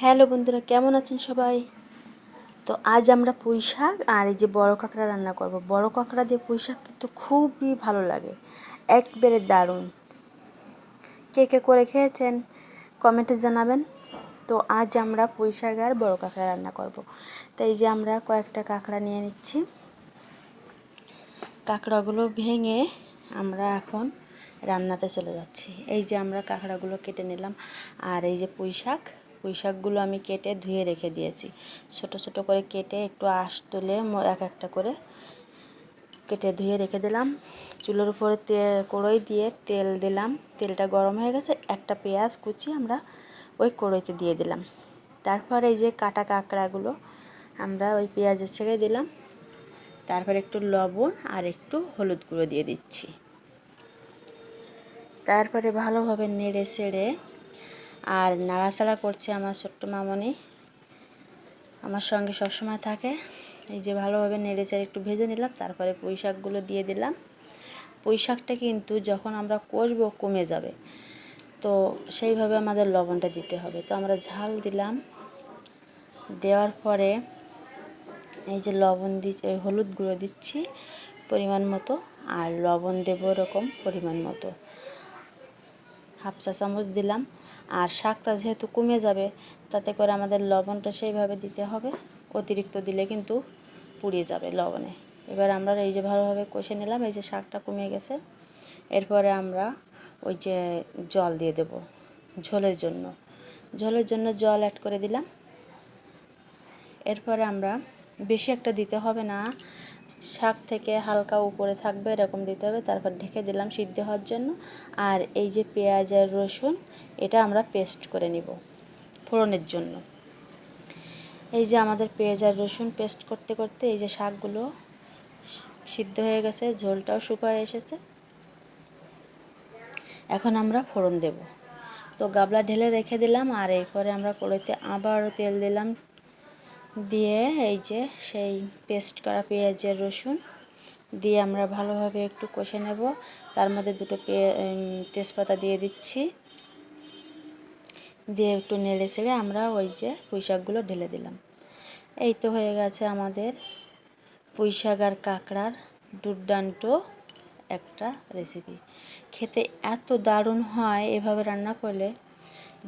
Hello বন্ধুরা, কেমন আছেন সবাই? তো আজ আমরা পুঁই শাক আর এই যে বড় কাঁকড়া রান্না করব। বড় কাঁকড়া দিয়ে পুঁই শাক কিন্তু খুবই ভালো লাগে, একবারে দারুণ। কে কে করে খেয়েছেন কমেন্টে জানাবেন। তো আজ আমরা পুঁই শাক আর বড় কাঁকড়া রান্না করব। তো এই যে আমরা কয়েকটা কাঁকড়া নিয়ে নিচ্ছি। কাঁকড়াগুলো ভেঙে আমরা এখন রান্নাতে চলে যাচ্ছি। এই যে আমরা কাঁকড়াগুলো কেটে নিলাম, আর এই যে পুঁই শাকগুলো আমি কেটে ধুয়ে রেখে দিয়েছি। ছোট ছোট করে কেটে একটু আঁশ তুলে এক একটা করে কেটে ধুয়ে রেখে দিলাম। চুলোর উপরে কড়াই দিয়ে তেল দিলাম। তেলটা গরম হয়ে গেছে, একটা পেঁয়াজ কুচি আমরা ওই কড়াইতে দিয়ে দিলাম। তারপরে এই যে কাটা কাঁকড়াগুলো আমরা ওই পেঁয়াজের ছেড়ে দিলাম। তারপর একটু লবণ আর একটু হলুদ গুঁড়ো দিয়ে দিচ্ছি। তারপরে ভালোভাবে নেড়ে ছেড়ে আর নাড়াচাড়া করছে আমার ছোট্ট মামনি, আমার সঙ্গে সবসময় থাকে। এই যে ভালোভাবে নেড়ে চেড়ে একটু ভেজে নিলাম। তারপরে পুঁই শাকগুলো দিয়ে দিলাম। পুঁই শাকটা কিন্তু যখন আমরা কষবো কমে যাবে, তো সেইভাবে আমাদের লবণটা দিতে হবে। তো আমরা ঝাল দিলাম, দেওয়ার পরে এই যে লবণ হলুদ গুঁড়ো দিচ্ছি পরিমাণ মতো, আর লবণ দেবো এরকম পরিমাণ মতো, হাফ চা চামচ দিলাম। আর শাকটা যেহেতু কমে যাবে, তাতে করে আমাদের লবণটা সেইভাবে দিতে হবে। অতিরিক্ত দিলে কিন্তু পুড়িয়ে যাবে লবণে। এবার আমরা এই যে ভালোভাবে কষে নিলাম। এই যে শাকটা কমে গেছে, এরপরে আমরা ওই যে জল দিয়ে দেব ঝোলের জন্য জল অ্যাড করে দিলাম। এরপরে আমরা বেশি একটা দিতে হবে না, শাক থেকে হালকা উপরে থাকবে এরকম দিতে হবে। তারপর ঢেকে দিলাম সিদ্ধ হওয়ার জন্য। আর এই যে পেঁয়াজ আর রসুন, এটা আমরা পেস্ট করে নিব ফোড়নের জন্য। এই যে আমাদের পেঁয়াজ আর রসুন পেস্ট করতে করতে এই যে শাকগুলো সিদ্ধ হয়ে গেছে, ঝোলটাও শুকিয়ে এসেছে। এখন আমরা ফোড়ন দেব। তো গাবলা ঢেলে রেখে দিলাম, আর এরপরে আমরা কড়াইতে আবারও তেল দিলাম। দিয়ে এই যে সেই পেস্ট করা পেঁয়াজ আর রসুন দিয়ে আমরা ভালোভাবে একটু কষে নেব। তার মধ্যে দুটো তেজপাতা দিয়ে দিচ্ছি, দিয়ে একটু নেড়ে ছেড়ে আমরা ওই যে পুঁই শাকগুলো ঢেলে দিলাম। এই তো হয়ে গেছে আমাদের পুঁই শাক আর কাঁকড়ার দুর্দান্ত একটা রেসিপি। খেতে এত দারুণ হয় এভাবে রান্না করলে,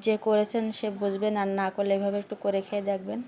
যে করেছেন সে বুঝবেন, আর না করলে এভাবে একটু করে খেয়ে দেখবেন।